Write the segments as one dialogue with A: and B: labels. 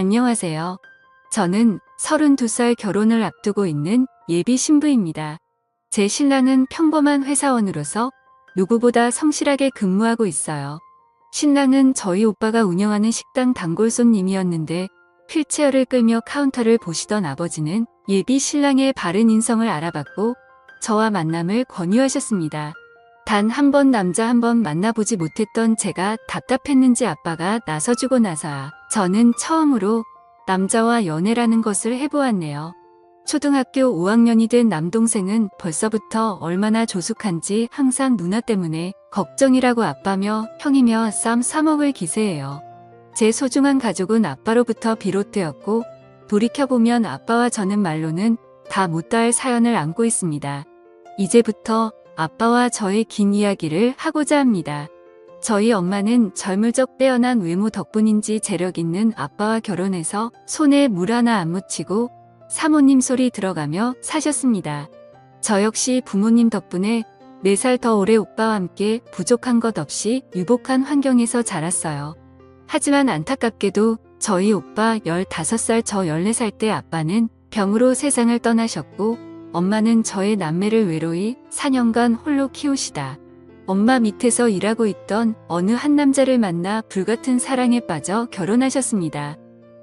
A: 안녕하세요. 저는 32살 결혼을 앞두고 있는 예비 신부입니다. 제 신랑은 평범한 회사원으로서 누구보다 성실하게 근무하고 있어요. 신랑은 저희 오빠가 운영하는 식당 단골 손님이었는데 휠체어를 끌며 카운터를 보시던 아버지는 예비 신랑의 바른 인성을 알아봤고 저와 만남을 권유하셨습니다. 단 한 번 남자 한 번 만나보지 못했던 제가 답답했는지 아빠가 나서주고 나서야 저는 처음으로 남자와 연애라는 것을 해보았네요. 초등학교 5학년이 된 남동생은 벌써부터 얼마나 조숙한지 항상 누나 때문에 걱정이라고 아빠며 형이며 쌈 싸먹을 기세예요. 제 소중한 가족은 아빠로부터 비롯되었고 돌이켜보면 아빠와 저는 말로는 다 못다할 사연을 안고 있습니다. 이제부터 아빠와 저의 긴 이야기를 하고자 합니다. 저희 엄마는 젊을 적 빼어난 외모 덕분인지 재력 있는 아빠와 결혼해서 손에 물 하나 안 묻히고 사모님 소리 들어가며 사셨습니다. 저 역시 부모님 덕분에 4살 더 오래 오빠와 함께 부족한 것 없이 유복한 환경에서 자랐어요. 하지만 안타깝게도 저희 오빠 15살 저 14살 때 아빠는 병으로 세상을 떠나셨고 엄마는 저의 남매를 외로이 4년간 홀로 키우시다 엄마 밑에서 일하고 있던 어느 한 남자를 만나 불같은 사랑에 빠져 결혼하셨습니다.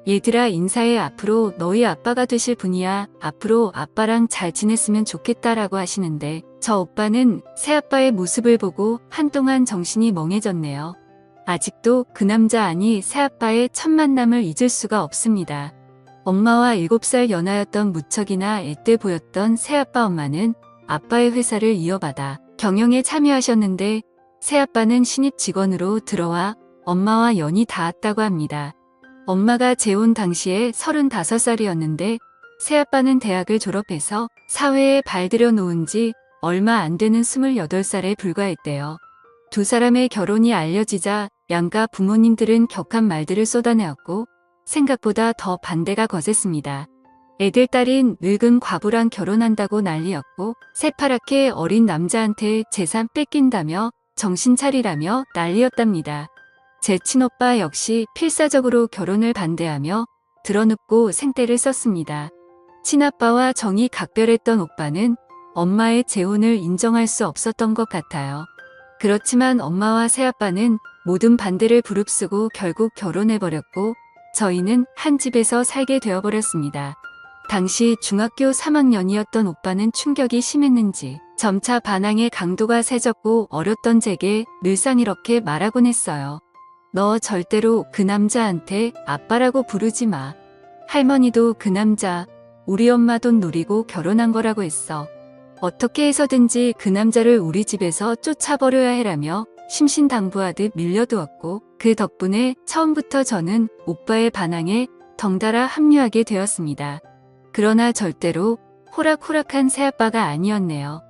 A: 얘들아 인사해. 앞으로 너희 아빠가 되실 분이야. 앞으로 아빠랑 잘 지냈으면 좋겠다라고 하시는데 저 오빠는 새아빠의 모습을 보고 한동안 정신이 멍해졌네요. 아직도 그 남자 아니 새아빠의 첫 만남을 잊을 수가 없습니다. 엄마와 7살 연하였던 무척이나 앳돼 보였던 새아빠 엄마는 아빠의 회사를 이어받아 경영에 참여하셨는데 새아빠는 신입 직원으로 들어와 엄마와 연이 닿았다고 합니다. 엄마가 재혼 당시에 35살이었는데 새아빠는 대학을 졸업해서 사회에 발들여 놓은 지 얼마 안 되는 28살에 불과했대요. 두 사람의 결혼이 알려지자 양가 부모님들은 격한 말들을 쏟아내었고 생각보다 더 반대가 거셌습니다. 애들 딸인 늙은 과부랑 결혼한다고 난리였고 새파랗게 어린 남자한테 재산 뺏긴다며 정신 차리라며 난리였답니다. 제 친오빠 역시 필사적으로 결혼을 반대하며 드러눕고 생떼를 썼습니다. 친아빠와 정이 각별했던 오빠는 엄마의 재혼을 인정할 수 없었던 것 같아요. 그렇지만 엄마와 새아빠는 모든 반대를 무릅쓰고 결국 결혼해버렸고 저희는 한 집에서 살게 되어버렸습니다. 당시 중학교 3학년이었던 오빠는 충격이 심했는지 점차 반항의 강도가 세졌고 어렸던 제게 늘상 이렇게 말하곤 했어요. 너 절대로 그 남자한테 아빠라고 부르지 마. 할머니도 그 남자 우리 엄마 돈 노리고 결혼한 거라고 했어. 어떻게 해서든지 그 남자를 우리 집에서 쫓아버려야 해라며 심신당부하듯 밀려두었고 그 덕분에 처음부터 저는 오빠의 반항에 덩달아 합류하게 되었습니다. 그러나 절대로 호락호락한 새아빠가 아니었네요.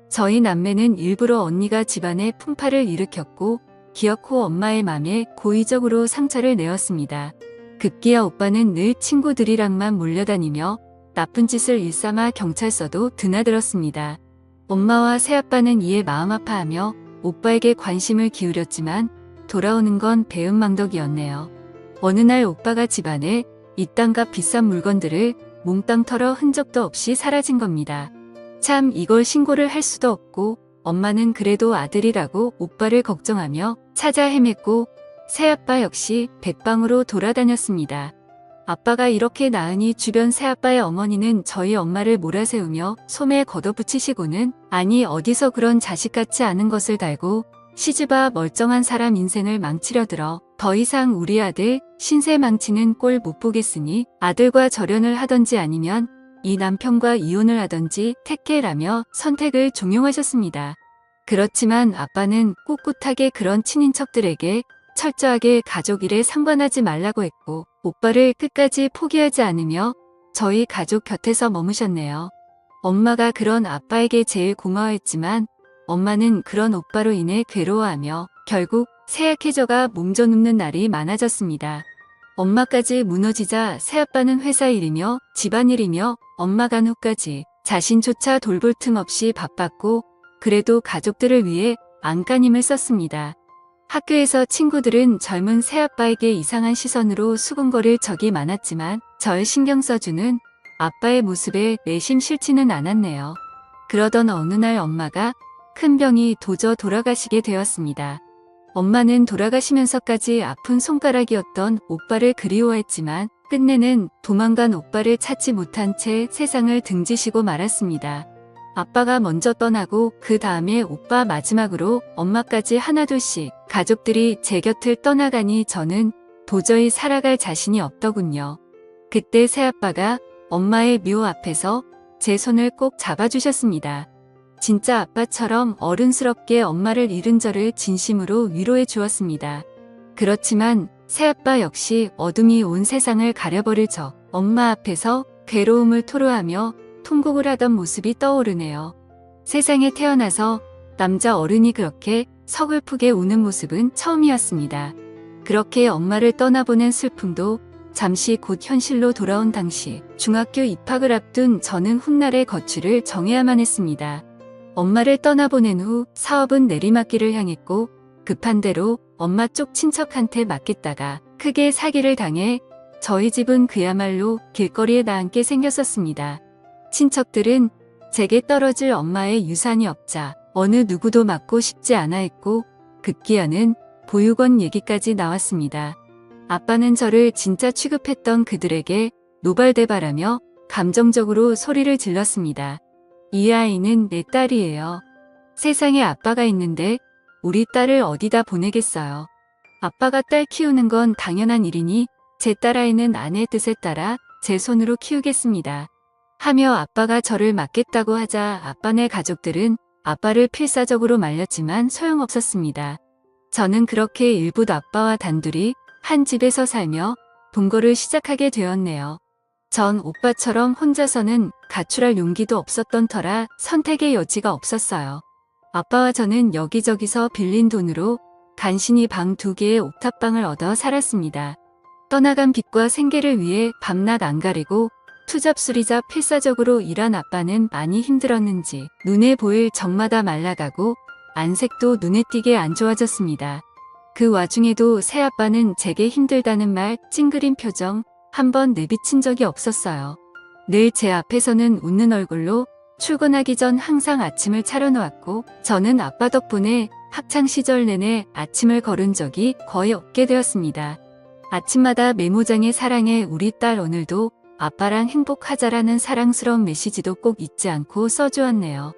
A: 저희 남매는 일부러 언니가 집안에 풍파를 일으켰고 기어코 엄마의 맘에 고의적으로 상처를 내었습니다. 급기야 오빠는 늘 친구들이랑만 몰려다니며 나쁜 짓을 일삼아 경찰서도 드나들었습니다. 엄마와 새아빠는 이에 마음 아파하며 오빠에게 관심을 기울였지만 돌아오는 건 배은망덕이었네요. 어느 날 오빠가 집안에 이딴 값 비싼 물건들을 몽땅 털어 흔적도 없이 사라진 겁니다. 참 이걸 신고를 할 수도 없고 엄마는 그래도 아들이라고 오빠를 걱정하며 찾아 헤맸고 새아빠 역시 백방으로 돌아다녔습니다. 아빠가 이렇게 나으니 주변 새아빠의 어머니는 저희 엄마를 몰아세우며 소매 걷어붙이시고는 아니 어디서 그런 자식 같지 않은 것을 달고 시집아 멀쩡한 사람 인생을 망치려 들어 더 이상 우리 아들 신세 망치는 꼴 못 보겠으니 아들과 절연을 하던지 아니면 이 남편과 이혼을 하던지 택해라며 선택을 종용하셨습니다. 그렇지만 아빠는 꿋꿋하게 그런 친인척들에게 철저하게 가족 일에 상관하지 말라고 했고 오빠를 끝까지 포기하지 않으며 저희 가족 곁에서 머무셨네요. 엄마가 그런 아빠에게 제일 고마워했지만 엄마는 그런 오빠로 인해 괴로워하며 결국 쇠약해져가 몸져눕는 날이 많아졌습니다. 엄마까지 무너지자 새아빠는 회사 일이며 집안일이며 엄마 간 후까지 자신조차 돌볼 틈 없이 바빴고 그래도 가족들을 위해 안간힘을 썼습니다. 학교에서 친구들은 젊은 새아빠에게 이상한 시선으로 수군거릴 적이 많았지만 절 신경 써주는 아빠의 모습에 내심 싫지는 않았네요. 그러던 어느 날 엄마가 큰 병이 도져 돌아가시게 되었습니다. 엄마는 돌아가시면서까지 아픈 손가락이었던 오빠를 그리워했지만 끝내는 도망간 오빠를 찾지 못한 채 세상을 등지시고 말았습니다. 아빠가 먼저 떠나고 그 다음에 오빠 마지막으로 엄마까지 하나둘씩 가족들이 제 곁을 떠나가니 저는 도저히 살아갈 자신이 없더군요. 그때 새아빠가 엄마의 묘 앞에서 제 손을 꼭 잡아주셨습니다. 진짜 아빠처럼 어른스럽게 엄마를 잃은 저를 진심으로 위로해 주었습니다. 그렇지만 새아빠 역시 어둠이 온 세상을 가려버릴 저 엄마 앞에서 괴로움을 토로하며 통곡을 하던 모습이 떠오르네요. 세상에 태어나서 남자 어른이 그렇게 서글프게 우는 모습은 처음이었습니다. 그렇게 엄마를 떠나보낸 슬픔도 잠시 곧 현실로 돌아온 당시 중학교 입학을 앞둔 저는 훗날의 거취를 정해야만 했습니다. 엄마를 떠나보낸 후 사업은 내리막길을 향했고 급한 대로 엄마 쪽 친척한테 맡겼다가 크게 사기를 당해 저희 집은 그야말로 길거리에 나앉게 생겼었습니다. 친척들은 제게 떨어질 엄마의 유산이 없자 어느 누구도 맡고 싶지 않아 했고 급기야는 보육원 얘기까지 나왔습니다. 아빠는 저를 진짜 취급했던 그들에게 노발대발하며 감정적으로 소리를 질렀습니다. 이 아이는 내 딸이에요. 세상에 아빠가 있는데 우리 딸을 어디다 보내겠어요. 아빠가 딸 키우는 건 당연한 일이니 제 딸아이는 아내 뜻에 따라 제 손으로 키우겠습니다. 하며 아빠가 저를 맡겠다고 하자 아빠네 가족들은 아빠를 필사적으로 말렸지만 소용없었습니다. 저는 그렇게 일부 아빠와 단둘이 한 집에서 살며 동거를 시작하게 되었네요. 전 오빠처럼 혼자서는 가출할 용기도 없었던 터라 선택의 여지가 없었어요. 아빠와 저는 여기저기서 빌린 돈으로 간신히 방 2개의 옥탑방을 얻어 살았습니다. 떠나간 빚과 생계를 위해 밤낮 안 가리고 투잡수리자 필사적으로 일한 아빠는 많이 힘들었는지 눈에 보일 적마다 말라가고 안색도 눈에 띄게 안 좋아졌습니다. 그 와중에도 새아빠는 제게 힘들다는 말 찡그린 표정 한번 내비친 적이 없었어요. 늘 제 앞에서는 웃는 얼굴로 출근하기 전 항상 아침을 차려놓았고 저는 아빠 덕분에 학창시절 내내 아침을 거른 적이 거의 없게 되었습니다. 아침마다 메모장에 사랑해 우리 딸 오늘도 아빠랑 행복하자라는 사랑스러운 메시지도 꼭 잊지 않고 써주었네요.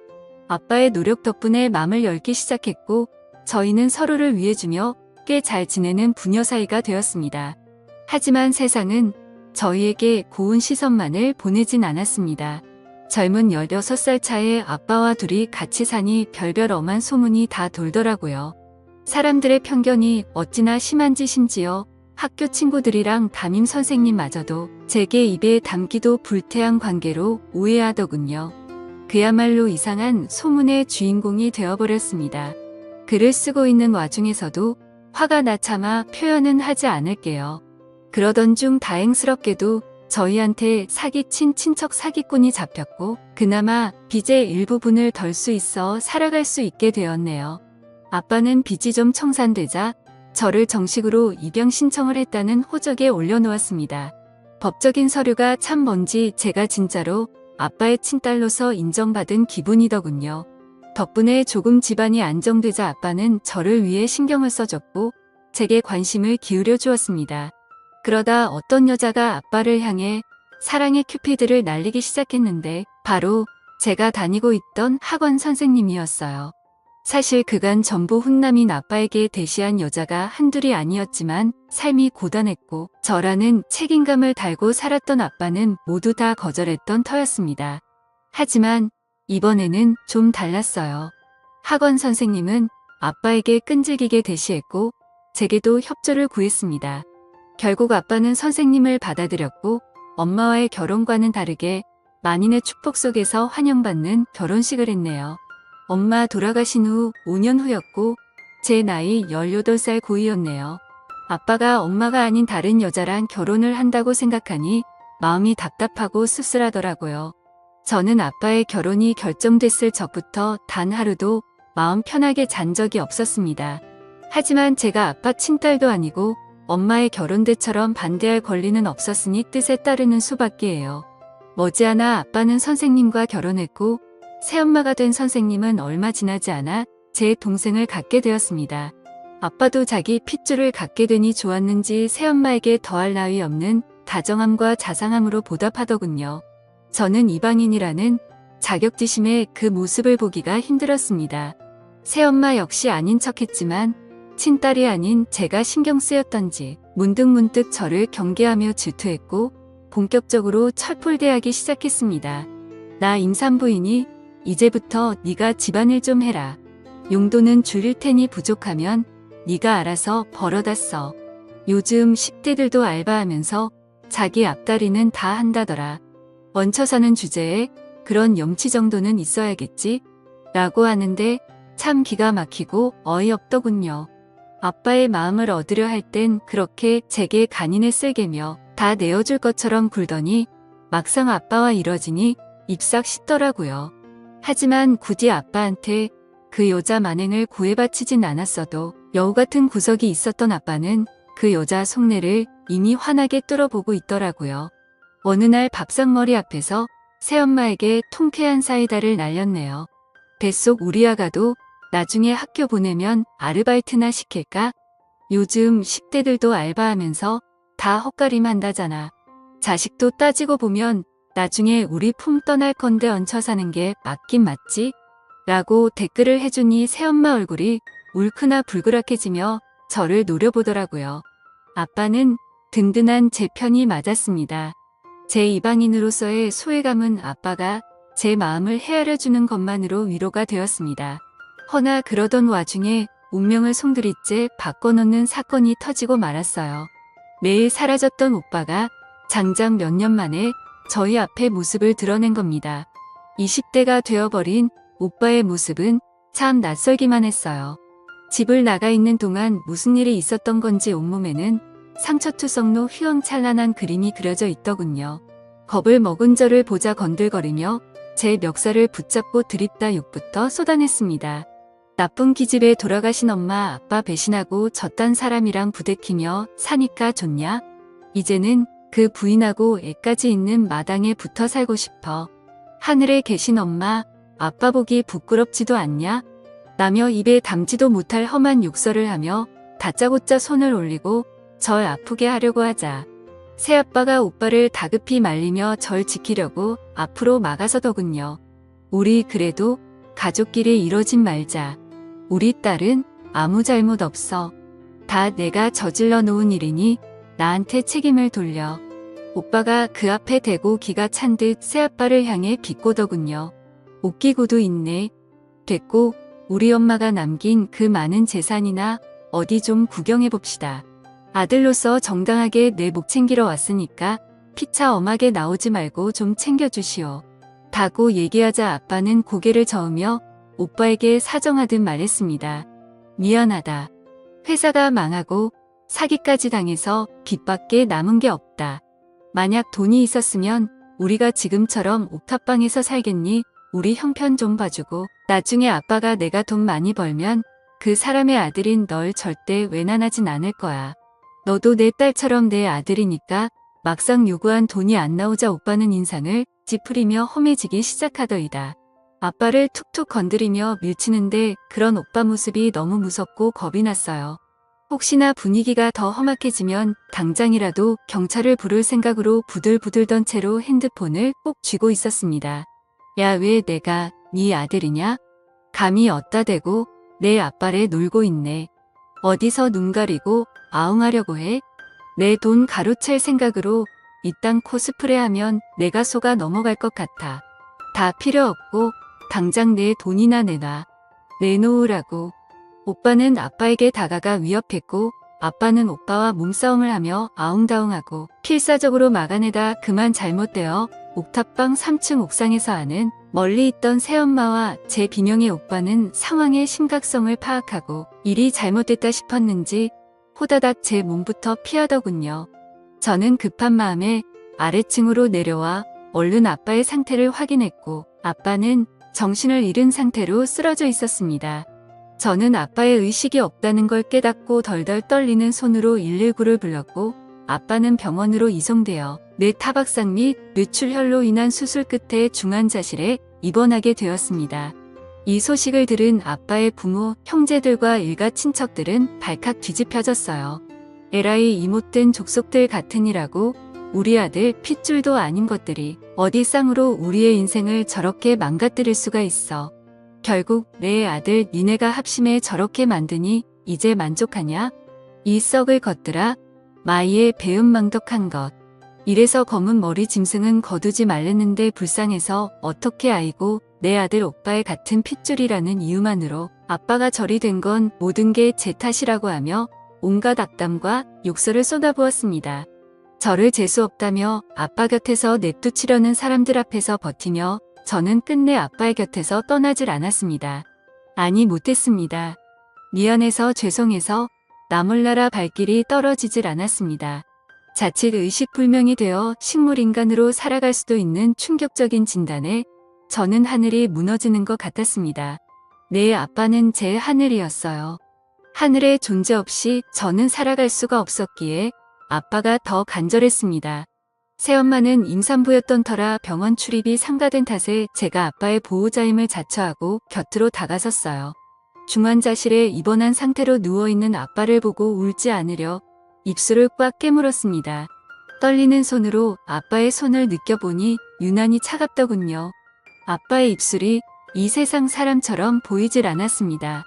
A: 아빠의 노력 덕분에 마음을 열기 시작했고 저희는 서로를 위해주며 꽤 잘 지내는 부녀 사이가 되었습니다. 하지만 세상은 저희에게 고운 시선만을 보내진 않았습니다. 젊은 16살 차에 아빠와 둘이 같이 사니 별별 엄한 소문이 다 돌더라고요. 사람들의 편견이 어찌나 심한지 심지어 학교 친구들이랑 담임 선생님마저도 제게 입에 담기도 불태한 관계로 오해하더군요. 그야말로 이상한 소문의 주인공이 되어버렸습니다. 글을 쓰고 있는 와중에서도 화가 나차마 표현은 하지 않을게요. 그러던 중 다행스럽게도 저희한테 사기친 친척 사기꾼이 잡혔고 그나마 빚의 일부분을 덜 수 있어 살아갈 수 있게 되었네요. 아빠는 빚이 좀 청산되자 저를 정식으로 입영 신청을 했다는 호적에 올려놓았습니다. 법적인 서류가 참 뭔지 제가 진짜로 아빠의 친딸로서 인정받은 기분이더군요. 덕분에 조금 집안이 안정되자 아빠는 저를 위해 신경을 써줬고 제게 관심을 기울여 주었습니다. 그러다 어떤 여자가 아빠를 향해 사랑의 큐피드를 날리기 시작했는데 바로 제가 다니고 있던 학원 선생님이었어요. 사실 그간 전부 훈남인 아빠에게 대시한 여자가 한둘이 아니었지만 삶이 고단했고 저라는 책임감을 달고 살았던 아빠는 모두 다 거절했던 터였습니다. 하지만 이번에는 좀 달랐어요. 학원 선생님은 아빠에게 끈질기게 대시했고 제게도 협조를 구했습니다. 결국 아빠는 선생님을 받아들였고 엄마와의 결혼과는 다르게 만인의 축복 속에서 환영받는 결혼식을 했네요. 엄마 돌아가신 후 5년 후였고 제 나이 18살 고이였네요. 아빠가 엄마가 아닌 다른 여자랑 결혼을 한다고 생각하니 마음이 답답하고 씁쓸하더라고요. 저는 아빠의 결혼이 결정됐을 적부터 단 하루도 마음 편하게 잔 적이 없었습니다. 하지만 제가 아빠 친딸도 아니고 엄마의 결혼대처럼 반대할 권리는 없었으니 뜻에 따르는 수밖에예요. 머지않아 아빠는 선생님과 결혼했고 새엄마가 된 선생님은 얼마 지나지 않아 제 동생을 갖게 되었습니다. 아빠도 자기 핏줄을 갖게 되니 좋았는지 새엄마에게 더할 나위 없는 다정함과 자상함으로 보답하더군요. 저는 이방인이라는 자격지심에 그 모습을 보기가 힘들었습니다. 새엄마 역시 아닌 척했지만 친딸이 아닌 제가 신경 쓰였던지 문득문득 저를 경계하며 질투했고 본격적으로 철풀대하기 시작했습니다. 나 임산부이니 이제부터 네가 집안일 좀 해라. 용돈은 줄일 테니 부족하면 네가 알아서 벌어다 써. 요즘 10대들도 알바하면서 자기 앞다리는 다 한다더라. 얹혀 사는 주제에 그런 염치 정도는 있어야겠지? 라고 하는데 참 기가 막히고 어이없더군요. 아빠의 마음을 얻으려 할 땐 그렇게 제게 간인을 쓸개며 다 내어줄 것처럼 굴더니 막상 아빠와 이뤄지니 입싹 씻더라고요. 하지만 굳이 아빠한테 그 여자 만행을 구애바치진 않았어도 여우 같은 구석이 있었던 아빠는 그 여자 속내를 이미 환하게 뚫어보고 있더라고요. 어느 날 밥상머리 앞에서 새엄마에게 통쾌한 사이다를 날렸네요. 뱃속 우리 아가도 나중에 학교 보내면 아르바이트나 시킬까? 요즘 10대들도 알바하면서 다 헛가림 한다잖아. 자식도 따지고 보면 나중에 우리 품 떠날 건데 얹혀 사는 게 맞긴 맞지? 라고 댓글을 해주니 새엄마 얼굴이 울크나 불그락해지며 저를 노려보더라고요. 아빠는 든든한 제 편이 맞았습니다. 제 이방인으로서의 소외감은 아빠가 제 마음을 헤아려주는 것만으로 위로가 되었습니다. 허나 그러던 와중에 운명을 송두리째 바꿔놓는 사건이 터지고 말았어요. 매일 사라졌던 오빠가 장장 몇 년 만에 저희 앞에 모습을 드러낸 겁니다. 20대가 되어버린 오빠의 모습은 참 낯설기만 했어요. 집을 나가 있는 동안 무슨 일이 있었던 건지 온몸에는 상처투성로 휘황찬란한 그림이 그려져 있더군요. 겁을 먹은 저를 보자 건들거리며 제 멱살을 붙잡고 드립다 욕부터 쏟아냈습니다. 나쁜 기집애 돌아가신 엄마 아빠 배신하고 저딴 사람이랑 부대끼며 사니까 좋냐? 이제는 그 부인하고 애까지 있는 마당에 붙어 살고 싶어. 하늘에 계신 엄마 아빠 보기 부끄럽지도 않냐? 라며 입에 담지도 못할 험한 욕설을 하며 다짜고짜 손을 올리고 절 아프게 하려고 하자. 새아빠가 오빠를 다급히 말리며 절 지키려고 앞으로 막아서더군요. 우리 그래도 가족끼리 이러진 말자. 우리 딸은 아무 잘못 없어. 다 내가 저질러 놓은 일이니 나한테 책임을 돌려. 오빠가 그 앞에 대고 기가 찬 듯 새아빠를 향해 비꼬더군요. 웃기고도 있네. 됐고 우리 엄마가 남긴 그 많은 재산이나 어디 좀 구경해봅시다. 아들로서 정당하게 내 목 챙기러 왔으니까 피차 엄하게 나오지 말고 좀 챙겨주시오. 다고 얘기하자 아빠는 고개를 저으며 오빠에게 사정하듯 말했습니다. 미안하다. 회사가 망하고 사기까지 당해서 빚밖에 남은 게 없다. 만약 돈이 있었으면 우리가 지금처럼 옥탑방에서 살겠니? 우리 형편 좀 봐주고 나중에 아빠가 내가 돈 많이 벌면 그 사람의 아들인 널 절대 외난하진 않을 거야. 너도 내 딸처럼 내 아들이니까. 막상 요구한 돈이 안 나오자 오빠는 인상을 찌푸리며 험해지기 시작하더이다. 아빠를 툭툭 건드리며 밀치는데 그런 오빠 모습이 너무 무섭고 겁이 났어요. 혹시나 분위기가 더 험악해지면 당장이라도 경찰을 부를 생각으로 부들부들 던 채로 핸드폰을 꼭 쥐고 있었습니다. 야, 왜 내가 네 아들이냐? 감히 어따 대고 내 아빠를 놀고 있네. 어디서 눈 가리고 아웅하려고 해? 내 돈 가로챌 생각으로 이딴 코스프레하면 내가 속아 넘어갈 것 같아. 다 필요 없고 당장 내 돈이나 내놔. 내놓으라고. 오빠는 아빠에게 다가가 위협했고 아빠는 오빠와 몸싸움을 하며 아웅다웅하고 필사적으로 막아내다 그만 잘못되어 옥탑방 3층 옥상에서 하는 멀리 있던 새엄마와 제 비명의 오빠는 상황의 심각성을 파악하고 일이 잘못됐다 싶었는지 호다닥 제 몸부터 피하더군요. 저는 급한 마음에 아래층으로 내려와 얼른 아빠의 상태를 확인했고 아빠는 정신을 잃은 상태로 쓰러져 있었습니다. 저는 아빠의 의식이 없다는 걸 깨닫고 덜덜 떨리는 손으로 119를 불렀고 아빠는 병원으로 이송되어 뇌타박상 및 뇌출혈로 인한 수술 끝에 중환자실에 입원하게 되었습니다. 이 소식을 들은 아빠의 부모, 형제들과 일가 친척들은 발칵 뒤집혀졌어요. 에라이 이 못된 족속들 같으니라고 우리 아들 핏줄도 아닌 것들이 어디 쌍으로 우리의 인생을 저렇게 망가뜨릴 수가 있어. 결국 내 아들 니네가 합심해 저렇게 만드니 이제 만족하냐? 이 썩을 것들아, 마이의 배은망덕한 것. 이래서 검은 머리 짐승은 거두지 말랬는데 불쌍해서 어떻게 아이고 내 아들 오빠의 같은 핏줄이라는 이유만으로 아빠가 저리 된 건 모든 게 제 탓이라고 하며 온갖 악담과 욕설을 쏟아부었습니다. 저를 재수 없다며 아빠 곁에서 내쫓으려는 사람들 앞에서 버티며 저는 끝내 아빠의 곁에서 떠나질 않았습니다. 아니 못했습니다. 미안해서 죄송해서 나 몰라라 발길이 떨어지질 않았습니다. 자칫 의식불명이 되어 식물인간으로 살아갈 수도 있는 충격적인 진단에 저는 하늘이 무너지는 것 같았습니다. 내 아빠는 제 하늘이었어요. 하늘의 존재 없이 저는 살아갈 수가 없었기에 아빠가 더 간절했습니다. 새엄마는 임산부였던 터라 병원 출입이 삼가된 탓에 제가 아빠의 보호자임을 자처하고 곁으로 다가섰어요. 중환자실에 입원한 상태로 누워있는 아빠를 보고 울지 않으려 입술을 꽉 깨물었습니다. 떨리는 손으로 아빠의 손을 느껴보니 유난히 차갑더군요. 아빠의 입술이 이 세상 사람처럼 보이질 않았습니다.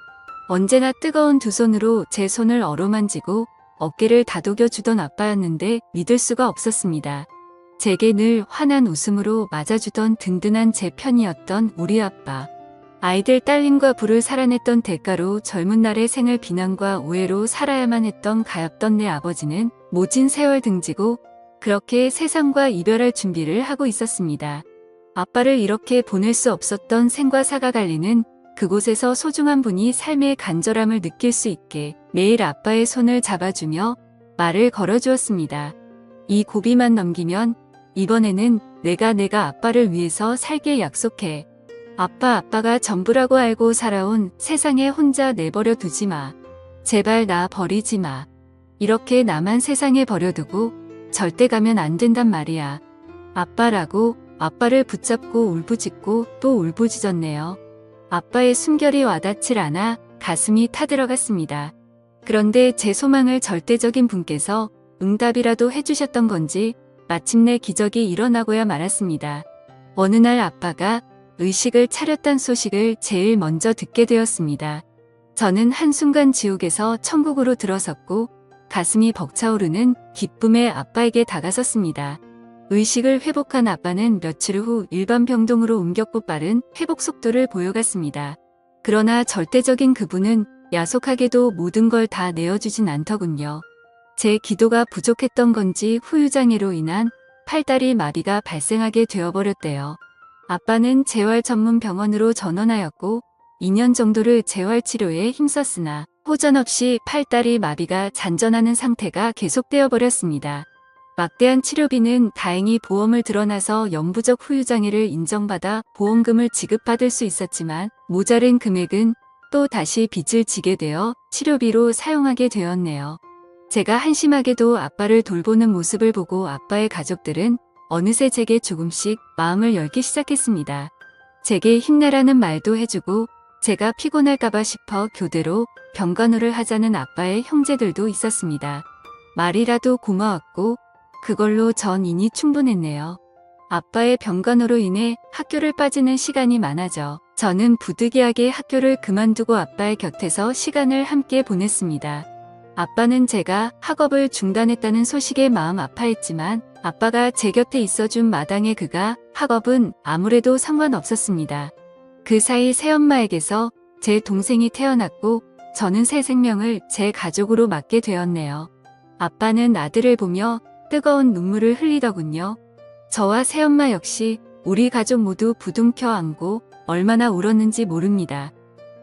A: 언제나 뜨거운 두 손으로 제 손을 어루만지고 어깨를 다독여주던 아빠였는데 믿을 수가 없었습니다. 제게 늘 환한 웃음으로 맞아주던 든든한 제 편이었던 우리 아빠. 아이들 딸림과 부를 살아냈던 대가로 젊은 날의 생을 비난과 오해로 살아야만 했던 가엾던 내 아버지는 모진 세월 등지고 그렇게 세상과 이별할 준비를 하고 있었습니다. 아빠를 이렇게 보낼 수 없었던 생과 사가 갈리는 그곳에서 소중한 분이 삶의 간절함을 느낄 수 있게 매일 아빠의 손을 잡아주며 말을 걸어주었습니다. 이 고비만 넘기면 이번에는 내가 아빠를 위해서 살게 약속해. 아빠가 전부라고 알고 살아온 세상에 혼자 내버려 두지 마. 제발 나 버리지 마. 이렇게 나만 세상에 버려두고 절대 가면 안 된단 말이야. 아빠라고 아빠를 붙잡고 울부짖고 또 울부짖었네요. 아빠의 숨결이 와닿질 않아 가슴이 타들어갔습니다. 그런데 제 소망을 절대적인 분께서 응답이라도 해주셨던 건지 마침내 기적이 일어나고야 말았습니다. 어느 날 아빠가 의식을 차렸단 소식을 제일 먼저 듣게 되었습니다. 저는 한순간 지옥에서 천국으로 들어섰고 가슴이 벅차오르는 기쁨에 아빠에게 다가섰습니다. 의식을 회복한 아빠는 며칠 후 일반 병동으로 옮겼고 빠른 회복 속도를 보여갔습니다. 그러나 절대적인 그분은 야속하게도 모든 걸 다 내어주진 않더군요. 제 기도가 부족했던 건지 후유장애로 인한 팔다리 마비가 발생하게 되어버렸대요. 아빠는 재활 전문 병원으로 전원하였고 2년 정도를 재활치료에 힘썼으나 호전없이 팔다리 마비가 잔전하는 상태가 계속되어 버렸습니다. 막대한 치료비는 다행히 보험을 들어나서 영구적 후유장애를 인정받아 보험금을 지급받을 수 있었지만 모자른 금액은 또 다시 빚을 지게 되어 치료비로 사용하게 되었네요. 제가 한심하게도 아빠를 돌보는 모습을 보고 아빠의 가족들은 어느새 제게 조금씩 마음을 열기 시작했습니다. 제게 힘내라는 말도 해주고 제가 피곤할까봐 싶어 교대로 병간호를 하자는 아빠의 형제들도 있었습니다. 말이라도 고마웠고 그걸로 전 이미 충분했네요. 아빠의 병간호로 인해 학교를 빠지는 시간이 많아져 저는 부득이하게 학교를 그만두고 아빠의 곁에서 시간을 함께 보냈습니다. 아빠는 제가 학업을 중단했다는 소식에 마음 아파했지만 아빠가 제 곁에 있어준 마당에 그가 학업은 아무래도 상관없었습니다. 그 사이 새엄마에게서 제 동생이 태어났고 저는 새 생명을 제 가족으로 맞게 되었네요. 아빠는 아들을 보며 뜨거운 눈물을 흘리더군요. 저와 새엄마 역시 우리 가족 모두 부둥켜 안고 얼마나 울었는지 모릅니다.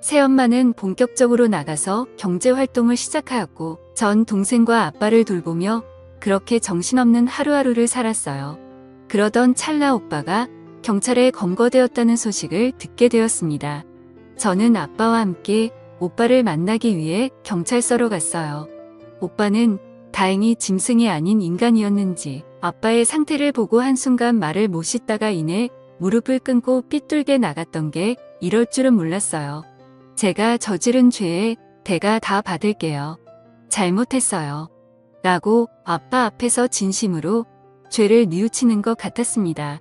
A: 새엄마는 본격적으로 나가서 경제활동을 시작하였고 전 동생과 아빠를 돌보며 그렇게 정신없는 하루하루를 살았어요. 그러던 찰나 오빠가 경찰에 검거되었다는 소식을 듣게 되었습니다. 저는 아빠와 함께 오빠를 만나기 위해 경찰서로 갔어요. 오빠는 다행히 짐승이 아닌 인간이었는지 아빠의 상태를 보고 한순간 말을 못 잇다가 이내 무릎을 꿇고 삐뚤게 나갔던 게 이럴 줄은 몰랐어요. 제가 저지른 죄에 대가 다 받을게요. 잘못했어요. 라고 아빠 앞에서 진심으로 죄를 뉘우치는 것 같았습니다.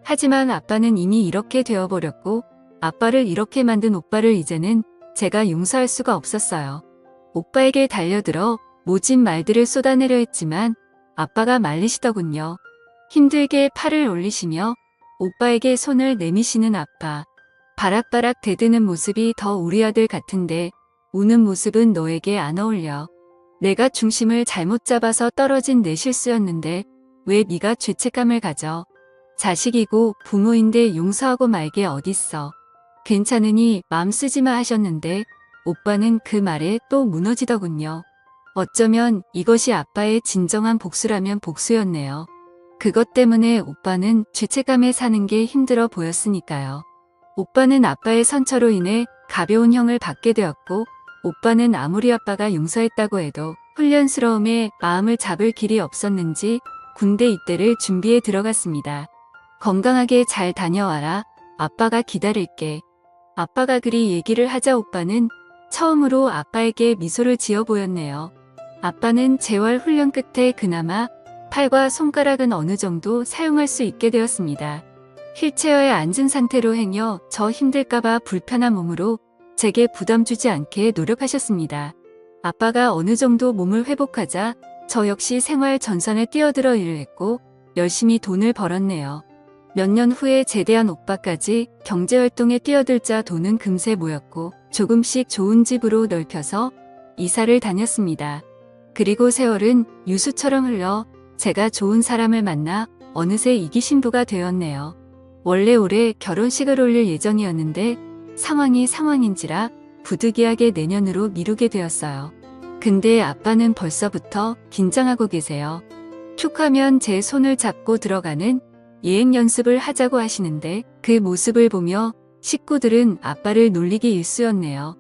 A: 하지만 아빠는 이미 이렇게 되어버렸고 아빠를 이렇게 만든 오빠를 이제는 제가 용서할 수가 없었어요. 오빠에게 달려들어 모진 말들을 쏟아내려 했지만 아빠가 말리시더군요. 힘들게 팔을 올리시며 오빠에게 손을 내미시는 아빠. 바락바락 대드는 모습이 더 우리 아들 같은데 우는 모습은 너에게 안 어울려. 내가 중심을 잘못 잡아서 떨어진 내 실수였는데 왜 네가 죄책감을 가져. 자식이고 부모인데 용서하고 말게 어딨어. 괜찮으니 마음 쓰지 마 하셨는데 오빠는 그 말에 또 무너지더군요. 어쩌면 이것이 아빠의 진정한 복수라면 복수였네요. 그것 때문에 오빠는 죄책감에 사는 게 힘들어 보였으니까요. 오빠는 아빠의 선처로 인해 가벼운 형을 받게 되었고 오빠는 아무리 아빠가 용서했다고 해도 훈련스러움에 마음을 잡을 길이 없었는지 군대 입대를 준비해 들어갔습니다. 건강하게 잘 다녀와라. 아빠가 기다릴게. 아빠가 그리 얘기를 하자 오빠는 처음으로 아빠에게 미소를 지어 보였네요. 아빠는 재활 훈련 끝에 그나마 팔과 손가락은 어느 정도 사용할 수 있게 되었습니다. 휠체어에 앉은 상태로 행여 저 힘들까봐 불편한 몸으로 제게 부담 주지 않게 노력하셨습니다. 아빠가 어느 정도 몸을 회복하자 저 역시 생활 전선에 뛰어들어 일을 했고 열심히 돈을 벌었네요. 몇 년 후에 제대한 오빠까지 경제활동에 뛰어들자 돈은 금세 모였고 조금씩 좋은 집으로 넓혀서 이사를 다녔습니다. 그리고 세월은 유수처럼 흘러 제가 좋은 사람을 만나 어느새 이기 신부가 되었네요. 원래 올해 결혼식을 올릴 예정이었는데 상황이 상황인지라 부득이하게 내년으로 미루게 되었어요. 근데 아빠는 벌써부터 긴장하고 계세요. 툭 하면 제 손을 잡고 들어가는 예행 연습을 하자고 하시는데 그 모습을 보며 식구들은 아빠를 놀리기 일쑤였네요.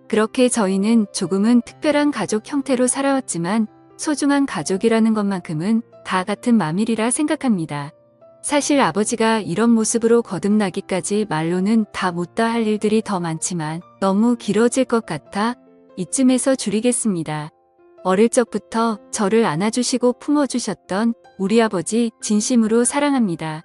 A: 그렇게 저희는 조금은 특별한 가족 형태로 살아왔지만 소중한 가족이라는 것만큼은 다 같은 마음이라 생각합니다. 사실 아버지가 이런 모습으로 거듭나기까지 말로는 다 못다 할 일들이 더 많지만 너무 길어질 것 같아 이쯤에서 줄이겠습니다. 어릴 적부터 저를 안아주시고 품어주셨던 우리 아버지 진심으로 사랑합니다.